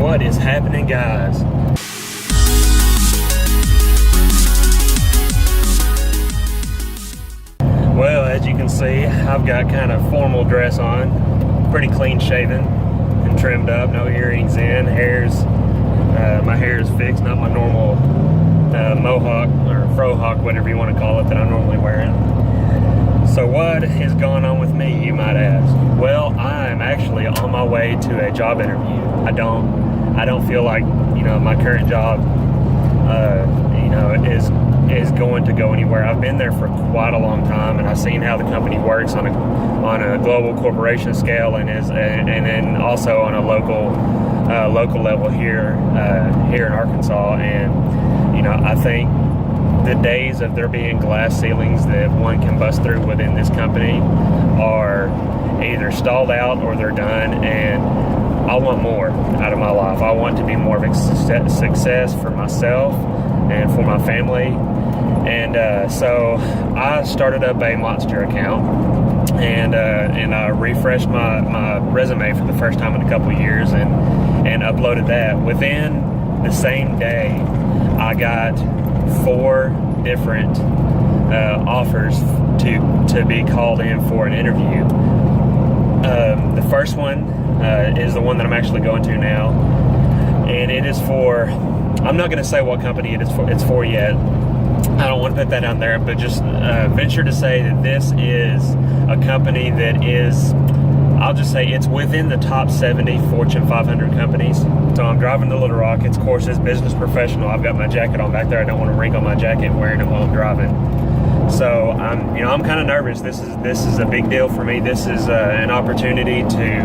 What is happening, guys? Well, as you can see, I've got kind of formal dress on, pretty clean shaven and trimmed up, no earrings in, my hair is fixed, not my normal mohawk or frohawk, whatever you want to call it, that I'm normally wearing. So what is going on with me, you might ask? Well, I'm actually on my way to a job interview. I don't feel like, my current job, is going to go anywhere. I've been there for quite a long time, and I've seen how the company works on a global corporation scale, and then also on a local level here in Arkansas. And I think the days of there being glass ceilings that one can bust through within this company are either stalled out or they're done, and I want more out of my life. I want to be more of a success for myself and for my family. And so I started up a Monster account, and I refreshed my resume for the first time in a couple of years, and uploaded that. Within the same day, I got 4 different offers to be called in for an interview. The first one is the one that I'm actually going to now, and it is for, I'm not going to say what company it's for yet. I don't want to put that on there, but just venture to say that this is a company that is, I'll just say it's within the top 70 Fortune 500 companies. So I'm driving to Little Rock. It's, of course, it's business professional. I've got my jacket on back there. I don't want to wrinkle my jacket wearing it while I'm driving. So I'm kind of nervous. This is a big deal for me. This is an opportunity to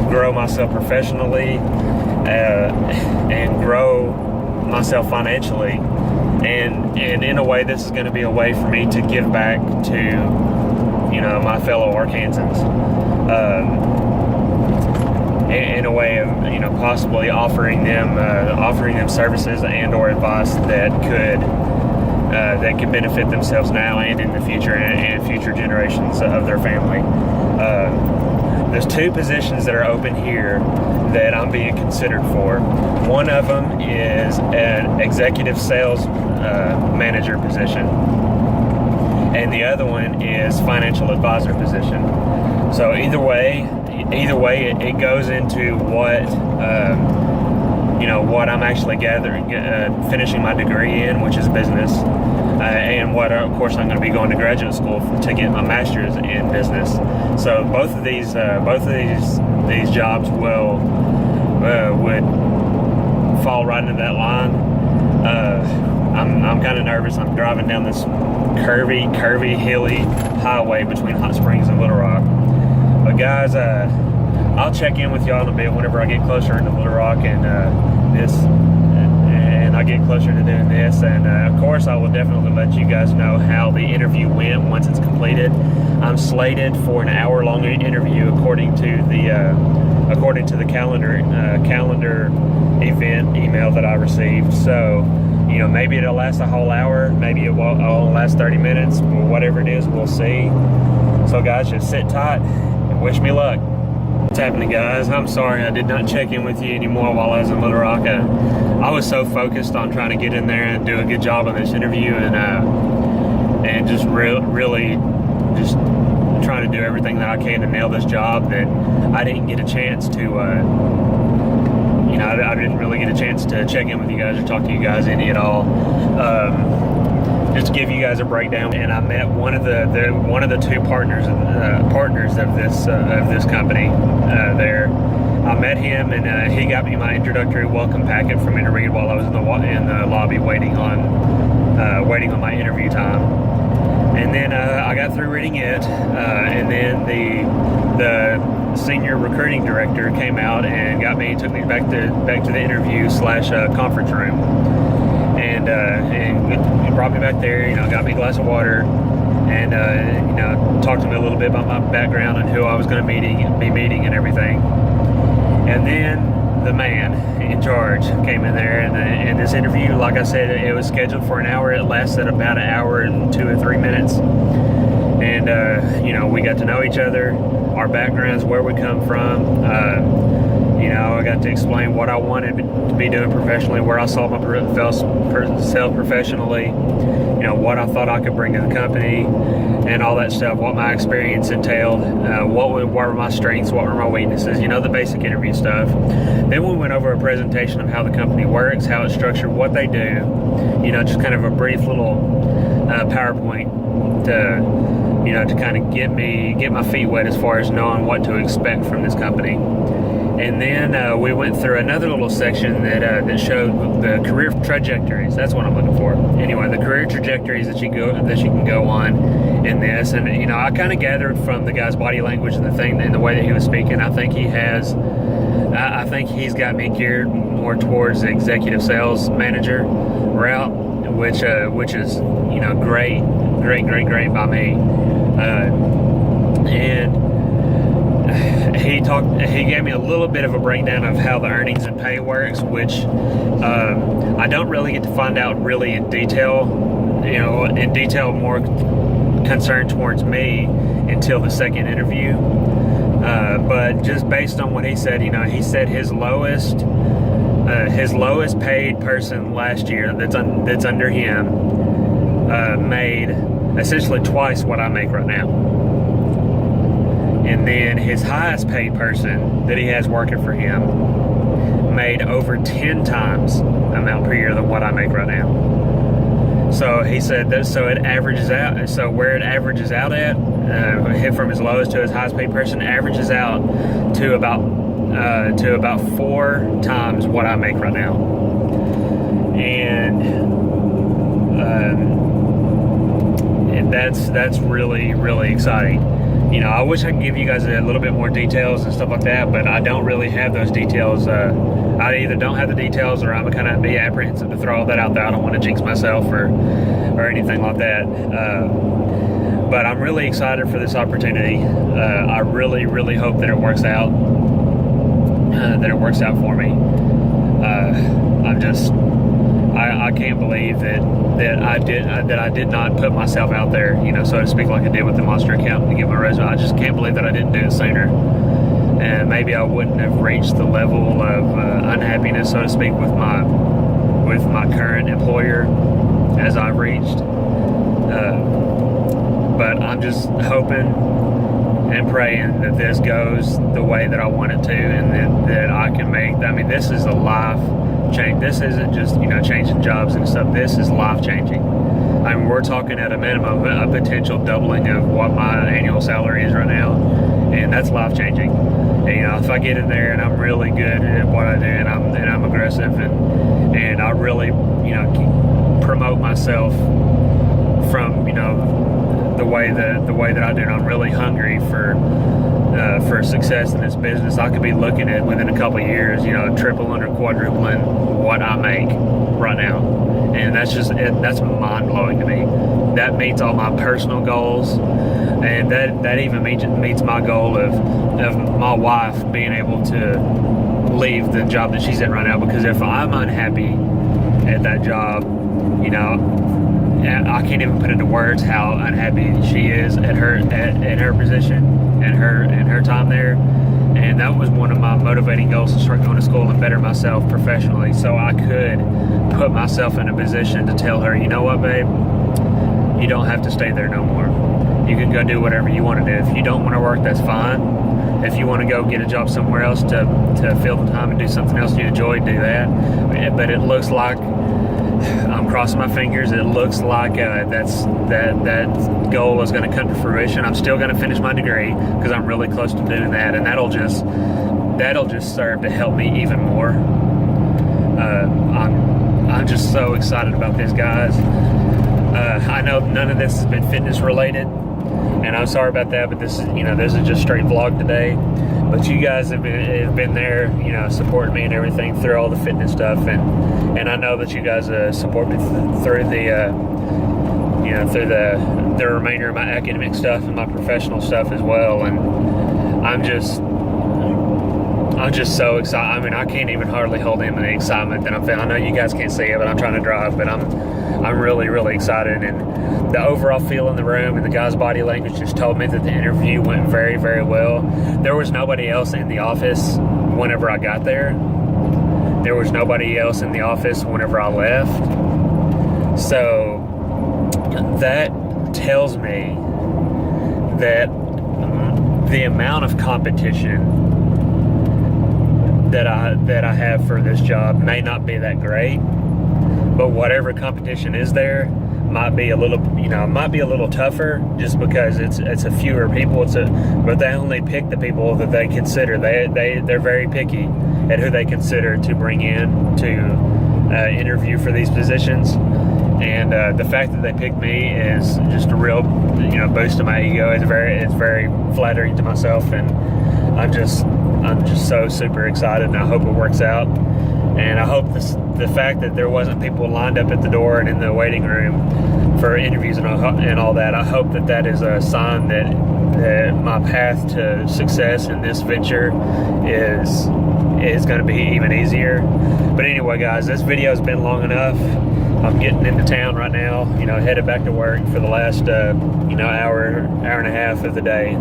grow myself professionally and grow myself financially. And in a way, this is going to be a way for me to give back to, my fellow Arkansans. In a way of, possibly offering them services and or advice that could benefit themselves now and in the future, and future generations of their family. There's 2 positions that are open here that I'm being considered for. One of them is an executive sales manager position, and the other one is financial advisor position. So either way, it goes into what what I'm actually finishing my degree in, which is business, and what, of course, I'm going to be going to graduate school to get my master's in business. So both of these jobs would fall right into that line. I'm kind of nervous. I'm driving down this curvy, hilly highway between Hot Springs and Little Rock. But guys, I'll check in with y'all in a bit whenever I get closer into Little Rock and I get closer to doing this. And of course, I will definitely let you guys know how the interview went once it's completed. I'm slated for an hour-long interview according to the calendar event email that I received. So, maybe it'll last a whole hour, maybe it won't last 30 minutes, or whatever it is, we'll see. So guys, just sit tight and wish me luck. What's happening, guys? I'm sorry I did not check in with you anymore while I was in Little Rock. I was so focused on trying to get in there and do a good job on this interview, and just really just trying to do everything that I can to nail this job, that I didn't get a chance to I didn't really get a chance to check in with you guys or talk to you guys any at all. Just to give you guys a breakdown, and I met one of the 2 partners of this company there. I met him, and he got me my introductory welcome packet for me to read while I was in the lobby waiting on my interview time. And then I got through reading it, and then the senior recruiting director came out and took me back to the interview / conference room, and he brought me back there. Got me a glass of water, and talked to me a little bit about my background and who I was going to be meeting and everything. And then the man in charge came in there, and this interview, like I said, it was scheduled for an hour. It lasted about an hour and 2 or 3 minutes, and we got to know each other, our backgrounds, where we come from, I got to explain what I wanted to be doing professionally, where I saw myself professionally, what I thought I could bring to the company, and all that stuff, what my experience entailed, what were my strengths, what were my weaknesses, the basic interview stuff. Then we went over a presentation of how the company works, how it's structured, what they do, just kind of a brief little PowerPoint to kind of get my feet wet as far as knowing what to expect from this company. And then we went through another little section that showed the career trajectories. That's what I'm looking for. Anyway, the career trajectories that you can go on in this. And I kind of gathered from the guy's body language and the way that he was speaking. I think he's got me geared more towards the executive sales manager route, which is great by me. And he gave me a little bit of a breakdown of how the earnings and pay works, which I don't really get to find out really in detail, more concerned towards me until the second interview. But just based on what he said, he said his lowest paid person last year that's under him made essentially twice what I make right now. And then his highest paid person that he has working for him made over 10 times the amount per year than what I make right now. So he said that, so it averages out. So where it averages out at, from his lowest to his highest paid person, averages out to about 4 times what I make right now. And that's really, really exciting. I wish I could give you guys a little bit more details and stuff like that, but I don't really have those details. I either don't have the details, or I'm kind of be apprehensive to throw all that out there. I don't want to jinx myself or anything like that. But I'm really excited for this opportunity. I really, really hope that it works out. For me. I can't believe that I did not put myself out there, so to speak, like I did with the Monster account to get my resume. I just can't believe that I didn't do it sooner. And maybe I wouldn't have reached the level of unhappiness, so to speak, with my current employer as I've reached. But I'm just hoping and praying that this goes the way that I want it to, and that I can make. This is a life change. This isn't just changing jobs and stuff. This is life changing. We're talking at a minimum a potential doubling of what my annual salary is right now, and that's life changing. And, if I get in there and I'm really good at what I do, and I'm aggressive, and I really promote myself from the way that I do, and I'm really hungry for success in this business, I could be looking at within a couple of years, tripling or quadrupling what I make right now. And that's mind-blowing to me. That meets all my personal goals, and that even meets my goal of my wife being able to leave the job that she's in right now. Because if I'm unhappy at that job, I can't even put into words how unhappy she is at her position and her time there. And that was one of my motivating goals, to start going to school and better myself professionally, so I could put myself in a position to tell her, you know what, babe, you don't have to stay there no more. You can go do whatever you want to do. If you don't want to work, that's fine. If you want to go get a job somewhere else to fill the time and do something else you enjoy, do that. But it looks like, I'm crossing my fingers, it looks like that goal is going to come to fruition. I'm still going to finish my degree because I'm really close to doing that, and that'll just serve to help me even more. I'm just so excited about this, guys. I know none of this has been fitness related, and I'm sorry about that, but this is just straight vlog today. But you guys have been there, supporting me and everything through all the fitness stuff, and I know that you guys support me through the remainder of my academic stuff and my professional stuff as well. And I'm just so excited. I can't even hardly hold in the excitement that I'm feeling. I know you guys can't see it, but I'm trying to drive, but I'm really, really excited. And the overall feel in the room and the guy's body language just told me that the interview went very, very well. There was nobody else in the office whenever I got there. There was nobody else in the office whenever I left. So that tells me that the amount of competition that I have for this job may not be that great, but whatever competition is there might be a little, might be a little tougher, just because it's a fewer people. But they only pick the people that they consider. They're very picky at who they consider to bring in to interview for these positions. And the fact that they picked me is just a real, boost to my ego. It's very flattering to myself, and I'm just so super excited, and I hope it works out. And I hope the fact that there wasn't people lined up at the door and in the waiting room for interviews and all that, I hope that is a sign that my path to success in this venture is going to be even easier. But anyway, guys, this video has been long enough. I'm getting into town right now, headed back to work for the last, hour and a half of the day.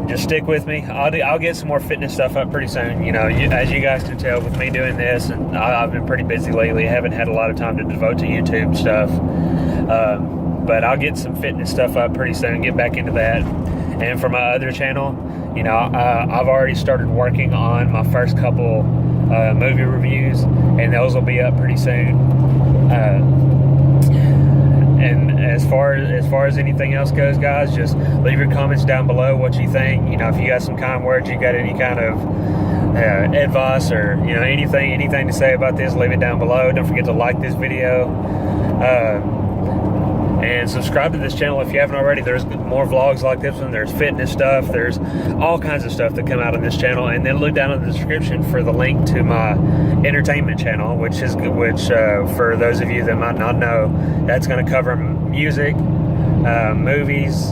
Just stick with me. I'll get some more fitness stuff up pretty soon. As you guys can tell with me doing this, and I've been pretty busy lately. I haven't had a lot of time to devote to YouTube stuff. But I'll get some fitness stuff up pretty soon, get back into that. And for my other channel, I've already started working on my first couple movie reviews, and those will be up pretty soon. And as far as anything else goes, guys, just leave your comments down below what you think. If you got some kind words, you got any kind of advice, or anything to say about this, leave it down below. Don't forget to like this video, and subscribe to this channel if you haven't already. There's more vlogs like this one. There's fitness stuff. There's all kinds of stuff that come out on this channel. And then look down in the description for the link to my entertainment channel, which for those of you that might not know, that's going to cover music, movies,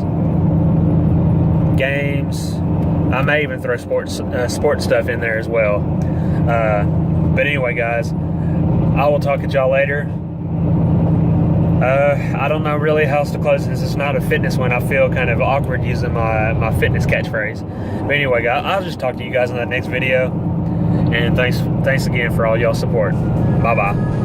games. I may even throw sports stuff in there as well. But anyway, guys, I will talk to y'all later. I don't know really how else to close this. It's not a fitness one. I feel kind of awkward using my fitness catchphrase. But anyway, guys, I'll just talk to you guys in that next video. And thanks again for all y'all support. Bye-bye.